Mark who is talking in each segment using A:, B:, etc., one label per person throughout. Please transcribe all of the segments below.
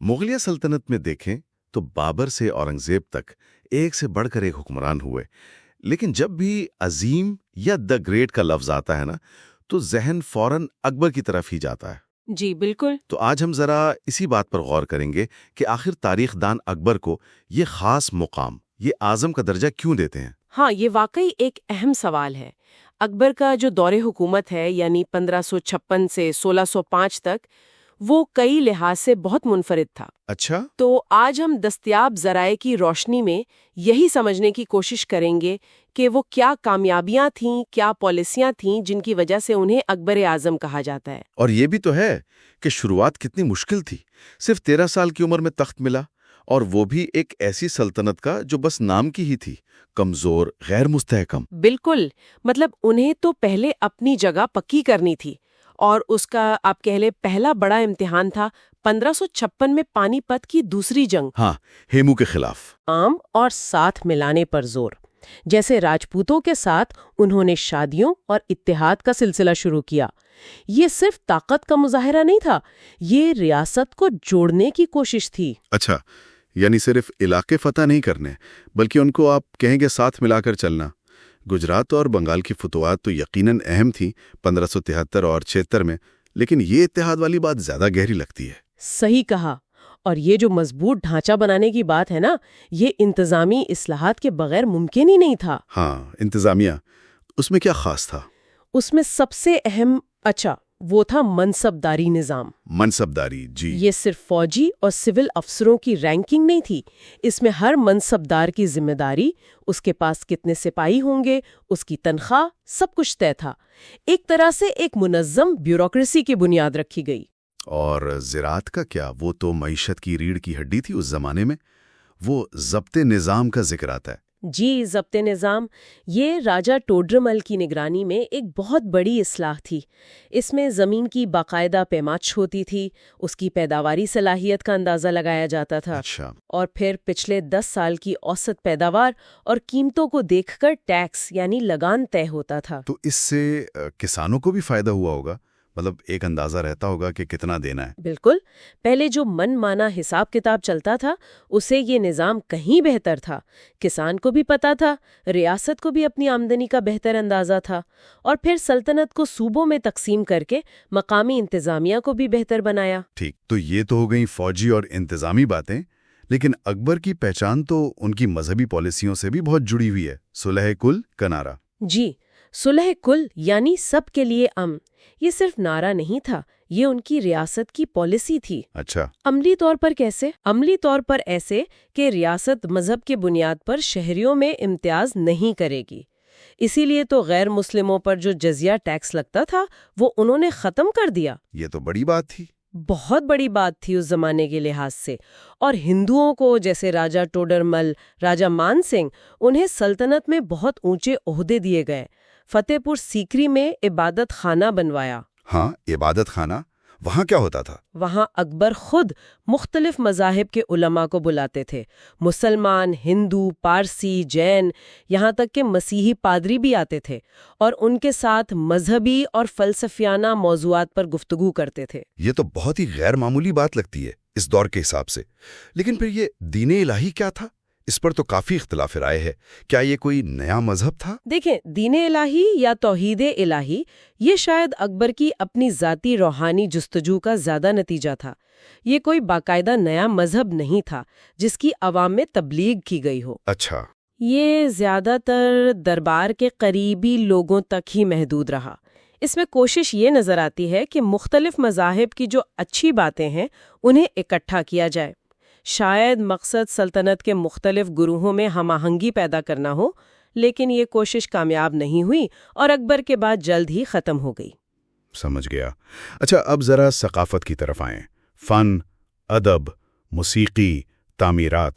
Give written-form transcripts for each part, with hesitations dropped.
A: مغلیہ سلطنت میں دیکھیں تو بابر سے اورنگزیب تک ایک سے بڑھ کر ایک حکمران ہوئے، لیکن جب بھی عظیم یا دا گریٹ کا لفظ آتا ہے نا تو ذہن فوراً اکبر کی طرف ہی جاتا ہے۔
B: جی بالکل۔
A: تو آج ہم ذرا اسی بات پر غور کریں گے کہ آخر تاریخ دان اکبر کو یہ خاص مقام، یہ اعظم کا درجہ کیوں دیتے ہیں؟
B: ہاں، یہ واقعی ایک اہم سوال ہے۔ اکبر کا جو دور حکومت ہے، یعنی 1556 سے 1605 تک، وہ کئی لحاظ سے بہت منفرد تھا۔
A: اچھا۔
B: تو آج ہم دستیاب ذرائع کی روشنی میں یہی سمجھنے کی کوشش کریں گے کہ وہ کیا کامیابیاں تھیں، کیا پالیسیاں تھیں جن کی وجہ سے انہیں اکبر اعظم کہا جاتا ہے۔
A: اور یہ بھی تو ہے کہ شروعات کتنی مشکل تھی، صرف 13 سال کی عمر میں تخت ملا، اور وہ بھی ایک ایسی سلطنت کا جو بس نام کی ہی تھی، کمزور، غیر مستحکم۔
B: بالکل، مطلب انہیں تو پہلے اپنی جگہ پکی کرنی تھی، اور اس کا آپ کہہ لیں پہلا بڑا امتحان تھا 1556 میں پانی پت کی دوسری جنگ۔
A: ہاں، ہیمو کے خلاف۔
B: عام اور ساتھ ملانے پر زور، جیسے راجپوتوں کے ساتھ انہوں نے شادیوں اور اتحاد کا سلسلہ شروع کیا۔ یہ صرف طاقت کا مظاہرہ نہیں تھا، یہ ریاست کو جوڑنے کی کوشش تھی۔
A: اچھا، یعنی صرف علاقے فتح نہیں کرنے، بلکہ ان کو آپ کہیں گے ساتھ ملا کر چلنا۔ گجرات اور بنگال کی فتوحات تو یقیناً اہم تھیں 1573 اور 76 میں، لیکن یہ اتحاد والی بات زیادہ گہری لگتی ہے۔
B: صحیح کہا، اور یہ جو مضبوط ڈھانچہ بنانے کی بات ہے نا، یہ انتظامی اصلاحات کے بغیر ممکن ہی نہیں تھا۔
A: ہاں، انتظامیہ، اس میں کیا خاص تھا؟
B: اس میں سب سے اہم وہ تھا منصبداری نظام۔
A: منصبداری، جی۔
B: یہ صرف فوجی اور سول افسروں کی رینکنگ نہیں تھی، اس میں ہر منصبدار کی ذمہ داری، اس کے پاس کتنے سپاہی ہوں گے، اس کی تنخواہ، سب کچھ طے تھا۔ ایک طرح سے ایک منظم بیوروکریسی کی بنیاد رکھی گئی۔
A: اور زراعت کا کیا؟ وہ تو معیشت کی ریڑھ کی ہڈی تھی اس زمانے میں۔ وہ ضبط نظام کا ذکر آتا ہے۔
B: جی، ضبط نظام، یہ راجہ ٹوڈرمل کی نگرانی میں ایک بہت بڑی اصلاح تھی۔ اس میں زمین کی باقاعدہ پیمائش ہوتی تھی، اس کی پیداواری صلاحیت کا اندازہ لگایا جاتا تھا۔
A: اچھا۔
B: اور پھر پچھلے 10 سال کی اوسط پیداوار اور قیمتوں کو دیکھ کر ٹیکس یعنی لگان طے ہوتا تھا۔
A: تو اس سے کسانوں کو بھی فائدہ ہوا ہوگا، مطلب ایک اندازہ رہتا ہوگا کہ کتنا دینا ہے۔
B: بالکل، پہلے جو من مانا حساب کتاب چلتا تھا، اسے یہ نظام کہیں بہتر تھا۔ کسان کو بھی پتا تھا، ریاست کو بھی اپنی آمدنی کا بہتر اندازہ تھا، اور پھر سلطنت کو صوبوں میں تقسیم کر کے مقامی انتظامیہ کو بھی بہتر بنایا۔
A: ٹھیک، تو یہ تو ہو گئی فوجی اور انتظامی باتیں، لیکن اکبر کی پہچان تو ان کی مذہبی پالیسیوں سے بھی بہت جڑی ہوئی ہے۔ صلح کل کا نعرہ۔
B: جی، صلح کل یعنی سب کے لیے امن، یہ صرف نعرہ نہیں تھا، یہ ان کی ریاست کی پالیسی تھی۔
A: اچھا۔
B: عملی طور پر کیسے؟ عملی طور پر ایسے کہ ریاست مذہب کے بنیاد پر شہریوں میں امتیاز نہیں کرے گی۔ اسی لیے تو غیر مسلموں پر جو جزیہ ٹیکس لگتا تھا وہ انہوں نے ختم کر دیا۔
A: یہ تو بڑی بات تھی۔
B: بہت بڑی بات تھی اس زمانے کے لحاظ سے۔ اور ہندوؤں کو، جیسے راجہ ٹوڈرمل، راجہ مان سنگھ، انہیں سلطنت میں بہت اونچے عہدے دیے گئے۔ فتح پور سیکری میں عبادت خانہ بنوایا۔
A: ہاں، عبادت خانہ، وہاں کیا ہوتا تھا؟
B: وہاں اکبر خود مختلف مذاہب کے علماء کو بلاتے تھے، مسلمان، ہندو، پارسی، جین، یہاں تک کہ مسیحی پادری بھی آتے تھے، اور ان کے ساتھ مذہبی اور فلسفیانہ موضوعات پر گفتگو کرتے تھے۔
A: یہ تو بہت ہی غیر معمولی بات لگتی ہے اس دور کے حساب سے۔ لیکن پھر یہ دین الہی کیا تھا؟ اس پر تو کافی اختلاف رائے ہے۔ کیا یہ کوئی نیا مذہب تھا؟
B: دیکھیں، دین الہی یا توحید الہی یہ شاید اکبر کی اپنی ذاتی روحانی جستجو کا زیادہ نتیجہ تھا۔ یہ کوئی باقاعدہ نیا مذہب نہیں تھا جس کی عوام میں تبلیغ کی گئی ہو۔
A: اچھا۔
B: یہ زیادہ تر دربار کے قریبی لوگوں تک ہی محدود رہا۔ اس میں کوشش یہ نظر آتی ہے کہ مختلف مذاہب کی جو اچھی باتیں ہیں انہیں اکٹھا کیا جائے۔ شاید مقصد سلطنت کے مختلف گروہوں میں ہم آہنگی پیدا کرنا ہو، لیکن یہ کوشش کامیاب نہیں ہوئی اور اکبر کے بعد جلد ہی ختم ہو گئی۔
A: سمجھ گیا۔ اچھا، اب ذرا ثقافت کی طرف آئیں۔ فن، ادب، موسیقی، تعمیرات،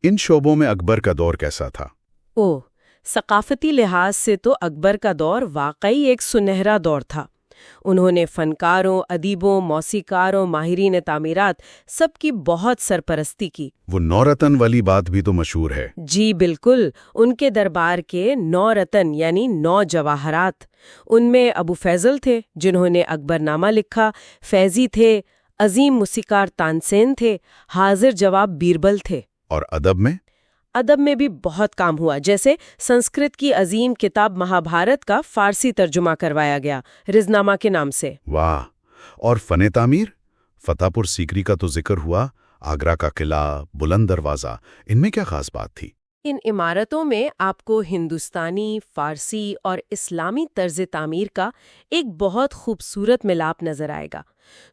A: ان شعبوں میں اکبر کا دور کیسا تھا؟
B: ثقافتی لحاظ سے تو اکبر کا دور واقعی ایک سنہرا دور تھا۔ انہوں نے فنکاروں، ادیبوں، موسیقاروں، ماہرین تعمیرات سب کی بہت سرپرستی کی۔
A: وہ 9 رتن والی بات بھی تو مشہور ہے۔
B: جی بالکل، ان کے دربار کے 9 رتن یعنی 9 جواہرات، ان میں ابو فیضل تھے جنہوں نے اکبر نامہ لکھا، فیضی تھے، عظیم موسیقار تانسین تھے، حاضر جواب بیربل تھے۔
A: اور ادب میں؟
B: ادب میں بھی بہت کام ہوا، جیسے سنسکرت کی عظیم کتاب مہابھارت کا فارسی ترجمہ کروایا گیا رزنامہ کے نام سے۔
A: واہ! اور فن تعمیر؟ فتح پور سیکری کا تو ذکر ہوا، آگرہ کا قلعہ، بلند دروازہ، ان میں کیا خاص بات تھی؟
B: ان عمارتوں میں آپ کو ہندوستانی، فارسی اور اسلامی طرز تعمیر کا ایک بہت خوبصورت ملاپ نظر آئے گا۔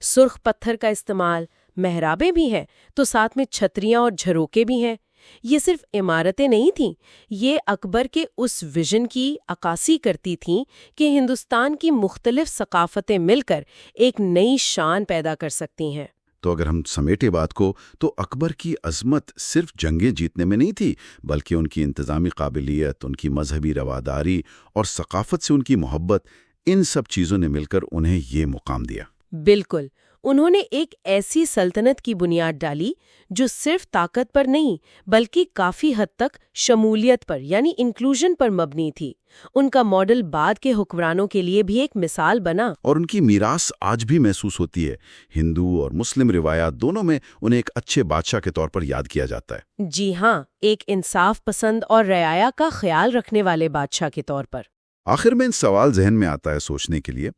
B: سرخ پتھر کا استعمال، محرابیں بھی ہیں تو ساتھ میں چھتریاں اور جھروکے بھی ہیں۔ یہ صرف عمارتیں نہیں تھیں، یہ اکبر کے اس ویژن کی عکاسی کرتی تھیں کہ ہندوستان کی مختلف ثقافتیں مل کر ایک نئی شان پیدا کر سکتی ہیں۔
A: تو اگر ہم سمیٹے بات کو، تو اکبر کی عظمت صرف جنگیں جیتنے میں نہیں تھی، بلکہ ان کی انتظامی قابلیت، ان کی مذہبی رواداری اور ثقافت سے ان کی محبت، ان سب چیزوں نے مل کر انہیں یہ مقام دیا۔
B: بالکل، انہوں نے ایک ایسی سلطنت کی بنیاد ڈالی جو صرف طاقت پر نہیں بلکہ کافی حد تک شمولیت پر یعنی انکلوژن پر مبنی تھی۔ ان کا ماڈل بعد کے حکمرانوں کے لیے بھی ایک مثال بنا۔ اور
A: ان کی میراث آج بھی محسوس ہوتی ہے، ہندو اور مسلم روایات دونوں میں انہیں ایک اچھے بادشاہ کے طور پر یاد کیا جاتا ہے۔
B: جی ہاں، ایک انصاف پسند اور رعایا کا خیال رکھنے والے بادشاہ کے طور پر۔
A: آخر میں ان سوال ذہن میں آتا ہے سوچنے کے لیے،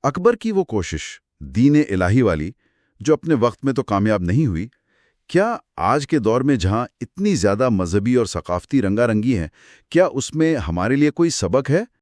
A: اکبر کی وہ کوشش دین الہی والی جو اپنے وقت میں تو کامیاب نہیں ہوئی، کیا آج کے دور میں جہاں اتنی زیادہ مذہبی اور ثقافتی رنگا رنگی ہے، کیا اس میں ہمارے لیے کوئی سبق ہے